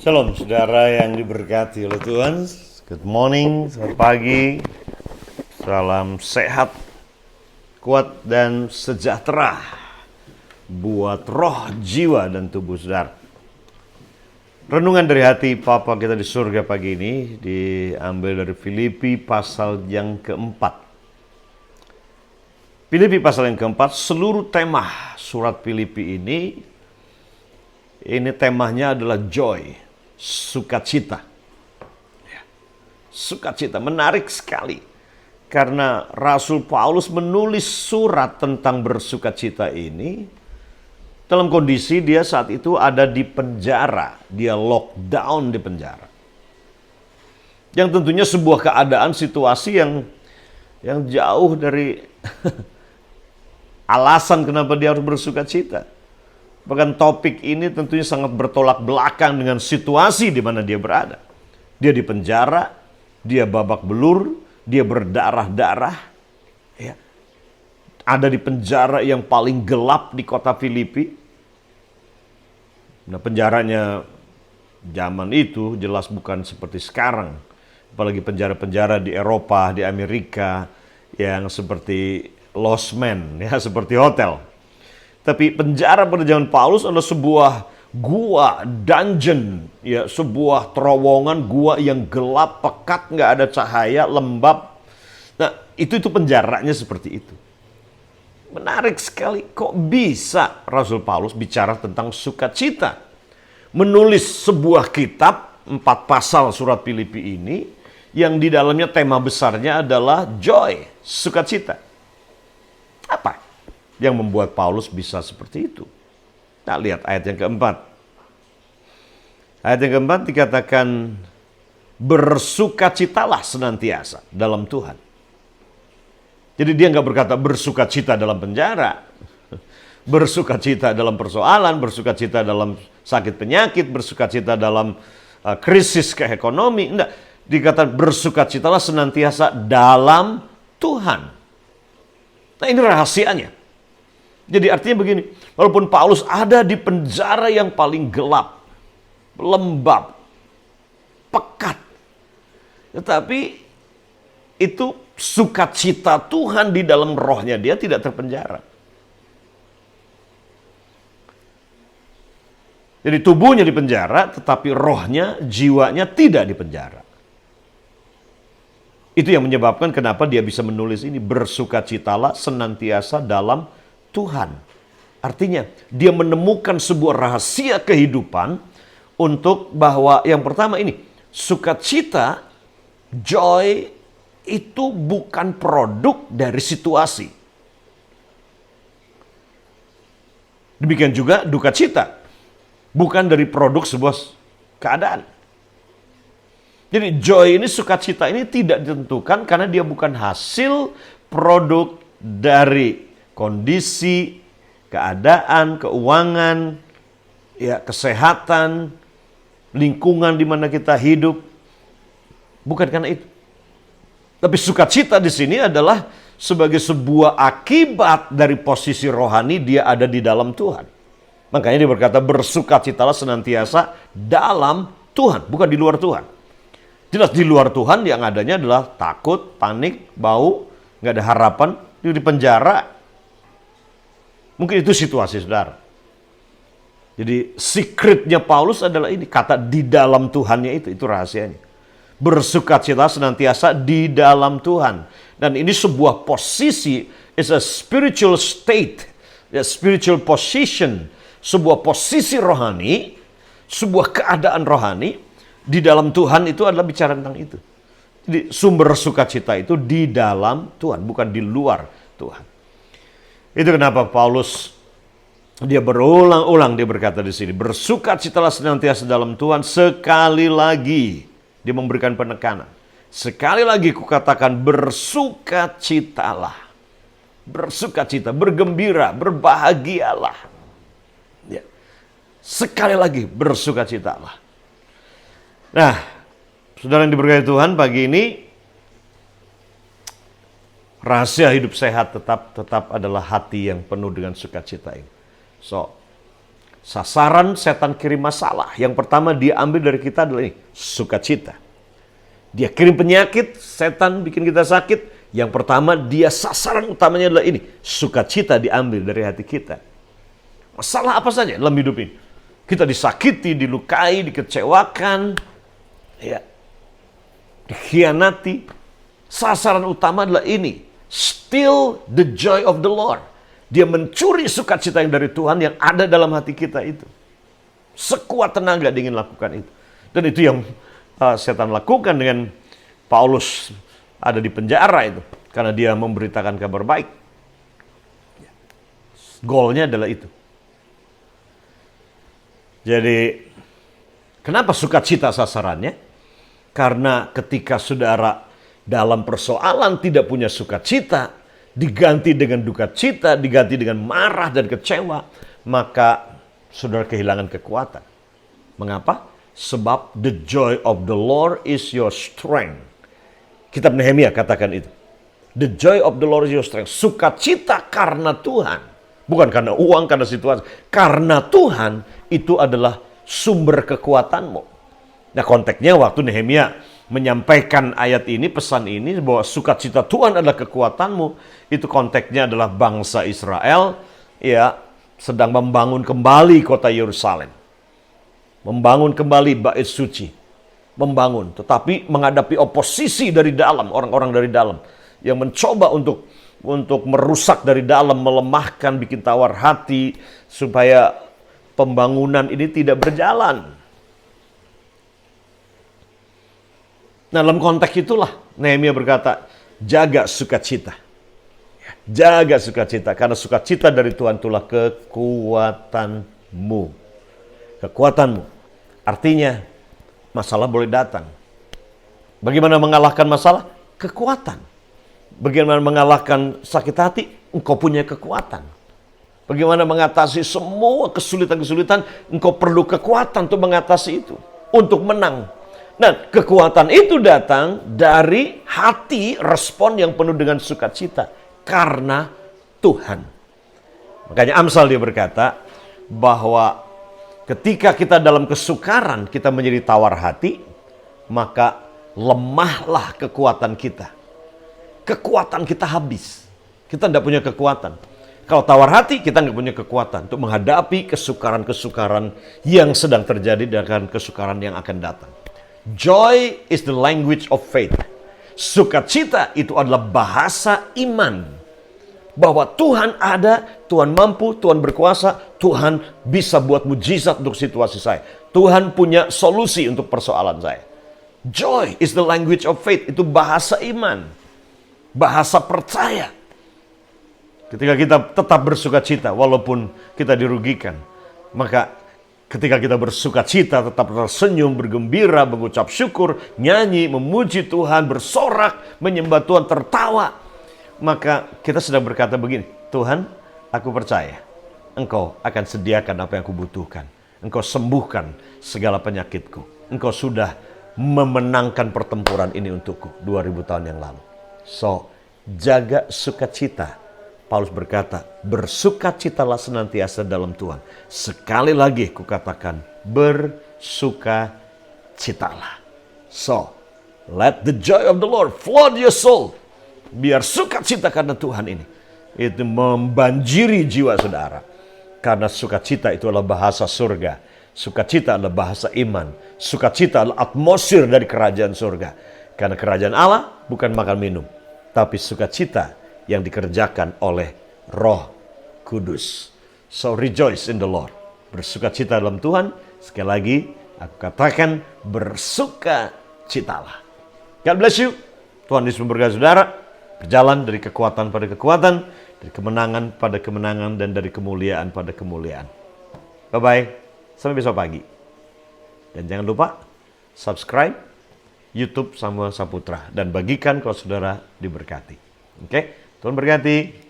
Shalom saudara yang diberkati oleh Tuhan. Good morning, selamat pagi. Salam sehat, kuat dan sejahtera buat roh, jiwa dan tubuh saudara. Renungan dari hati Papa kita di surga pagi ini diambil dari Filipi pasal yang keempat. Filipi pasal yang keempat, seluruh tema surat Filipi ini temanya adalah joy. Sukacita. Sukacita menarik sekali karena Rasul Paulus menulis surat tentang bersukacita ini dalam kondisi dia saat itu ada di penjara, dia lockdown di penjara. Yang tentunya sebuah keadaan situasi yang jauh dari alasan kenapa dia harus bersukacita. Bahkan topik ini tentunya sangat bertolak belakang dengan situasi di mana dia berada. Dia di penjara, dia babak belur, dia berdarah-darah. Ya. Ada di penjara yang paling gelap di kota Filipi. Nah, penjaranya zaman itu jelas bukan seperti sekarang. Apalagi penjara-penjara di Eropa, di Amerika yang seperti losmen, ya, seperti hotel. Tapi penjara pada zaman Paulus adalah sebuah gua, dungeon, ya, sebuah terowongan gua yang gelap, pekat, nggak ada cahaya, lembab. Nah, itu penjaranya seperti itu. Menarik sekali, kok bisa Rasul Paulus bicara tentang sukacita? Menulis sebuah kitab, 4 pasal surat Filipi ini, yang di dalamnya tema besarnya adalah joy, sukacita. Apa yang membuat Paulus bisa seperti itu? Nah, lihat ayat yang keempat. Ayat yang keempat dikatakan, bersukacitalah senantiasa dalam Tuhan. Jadi dia nggak berkata bersukacita dalam penjara, bersukacita dalam persoalan, bersukacita dalam sakit penyakit, bersukacita dalam krisis ekonomi. Enggak, dikatakan bersukacitalah senantiasa dalam Tuhan. Nah, ini rahasianya. Jadi artinya begini, walaupun Paulus ada di penjara yang paling gelap, lembab, pekat, tetapi itu sukacita Tuhan di dalam rohnya, dia tidak terpenjara. Jadi tubuhnya di penjara, tetapi rohnya, jiwanya tidak di penjara. Itu yang menyebabkan kenapa dia bisa menulis ini, bersukacitalah senantiasa dalam Tuhan. Artinya dia menemukan sebuah rahasia kehidupan untuk bahwa yang pertama ini, sukacita, joy itu bukan produk dari situasi. Demikian juga duka cita, bukan dari produk sebuah keadaan. Jadi joy ini, sukacita ini tidak ditentukan karena dia bukan hasil produk dari kondisi, keadaan, keuangan, ya, kesehatan, lingkungan di mana kita hidup. Bukan karena itu. Tapi sukacita di sini adalah sebagai sebuah akibat dari posisi rohani dia ada di dalam Tuhan. Makanya dia berkata bersukacitalah senantiasa dalam Tuhan, bukan di luar Tuhan. Jelas di luar Tuhan yang adanya adalah takut, panik, bau, nggak ada harapan, di penjara. Mungkin itu situasi saudara. Jadi secretnya Paulus adalah ini, kata di dalam Tuhannya itu rahasianya. Bersukacita senantiasa di dalam Tuhan. Dan ini sebuah posisi, is a spiritual state, a spiritual position, sebuah posisi rohani, sebuah keadaan rohani di dalam Tuhan. Itu adalah bicara tentang itu. Jadi sumber sukacita itu di dalam Tuhan, bukan di luar Tuhan. Itu kenapa Paulus dia berulang-ulang dia berkata di sini, bersukacitalah senantiasa dalam Tuhan. Sekali lagi dia memberikan penekanan. Sekali lagi kukatakan bersukacitalah. Bersukacita, bergembira, berbahagialah. Ya. Sekali lagi bersukacitalah. Nah, saudara yang diberkati Tuhan, pagi ini rahasia hidup sehat tetap adalah hati yang penuh dengan sukacita ini. So, Sasaran setan kirim masalah. Yang pertama dia ambil dari kita adalah ini, sukacita. Dia kirim penyakit, setan bikin kita sakit. Yang pertama dia sasaran utamanya adalah ini, sukacita diambil dari hati kita. Masalah apa saja dalam hidup ini? Kita disakiti, dilukai, dikecewakan, ya, dikhianati. Sasaran utama adalah ini, steal the joy of the Lord. Dia mencuri sukacita yang dari Tuhan yang ada dalam hati kita itu. Sekuat tenaga dia ingin lakukan itu. Dan itu yang setan lakukan dengan Paulus ada di penjara itu. Karena dia memberitakan kabar baik. Goalnya adalah itu. Jadi, kenapa sukacita sasarannya? Karena ketika saudara dalam persoalan tidak punya sukacita, diganti dengan duka cita, diganti dengan marah dan kecewa, maka saudara kehilangan kekuatan. Mengapa? Sebab the joy of the Lord is your strength. Kitab Nehemia katakan itu. The joy of the Lord is your strength. Sukacita karena Tuhan. Bukan karena uang, karena situasi. Karena Tuhan itu adalah sumber kekuatanmu. Nah, konteksnya waktu Nehemia menyampaikan ayat ini, pesan ini bahwa sukacita Tuhan adalah kekuatanmu, itu konteksnya adalah bangsa Israel ya sedang membangun kembali kota Yerusalem, membangun kembali bait suci, membangun, tetapi menghadapi oposisi dari dalam, orang-orang dari dalam yang mencoba untuk merusak dari dalam, melemahkan, bikin tawar hati supaya pembangunan ini tidak berjalan. Nah, dalam konteks itulah Nehemia berkata, jaga sukacita. Jaga sukacita, karena sukacita dari Tuhan itulah kekuatanmu. Kekuatanmu. Artinya, masalah boleh datang. Bagaimana mengalahkan masalah? Kekuatan. Bagaimana mengalahkan sakit hati? Engkau punya kekuatan. Bagaimana mengatasi semua kesulitan-kesulitan? Engkau perlu kekuatan untuk mengatasi itu. Untuk menang. Nah, kekuatan itu datang dari hati, respon yang penuh dengan sukacita karena Tuhan. Makanya Amsal dia berkata bahwa ketika kita dalam kesukaran, kita menjadi tawar hati, maka lemahlah kekuatan kita. Kekuatan kita habis. Kita tidak punya kekuatan. Kalau tawar hati, kita nggak punya kekuatan untuk menghadapi kesukaran-kesukaran yang sedang terjadi dan kesukaran yang akan datang. Joy is the language of faith. Sukacita itu adalah bahasa iman. Bahwa Tuhan ada, Tuhan mampu, Tuhan berkuasa, Tuhan bisa buat mujizat untuk situasi saya. Tuhan punya solusi untuk persoalan saya. Joy is the language of faith. Itu bahasa iman. Bahasa percaya. Ketika kita tetap bersukacita walaupun kita dirugikan, maka ketika kita bersukacita, tetap tersenyum, bergembira, mengucap syukur, nyanyi, memuji Tuhan, bersorak, menyembah Tuhan, tertawa, maka kita sedang berkata begini, Tuhan, aku percaya Engkau akan sediakan apa yang aku butuhkan. Engkau sembuhkan segala penyakitku. Engkau sudah memenangkan pertempuran ini untukku 2000 tahun yang lalu. So, jaga sukacita. Paulus berkata, bersukacitalah senantiasa dalam Tuhan. Sekali lagi kukatakan, bersukacitalah. So, let the joy of the Lord flood your soul. Biar sukacita karena Tuhan ini. Itu membanjiri jiwa saudara. Karena sukacita itu adalah bahasa surga. Sukacita adalah bahasa iman. Sukacita adalah atmosfer dari kerajaan surga. Karena kerajaan Allah bukan makan minum. Tapi sukacita yang dikerjakan oleh Roh Kudus. So rejoice in the Lord. Bersukacita dalam Tuhan. Sekali lagi aku katakan bersukacitalah. God bless you. Tuhan Yesus memberkati saudara. Berjalan dari kekuatan pada kekuatan, dari kemenangan pada kemenangan, dan dari kemuliaan pada kemuliaan. Bye-bye. Sampai besok pagi. Dan jangan lupa subscribe YouTube Samuel Saputra dan bagikan kalau saudara diberkati. Oke? Tuhan berkati.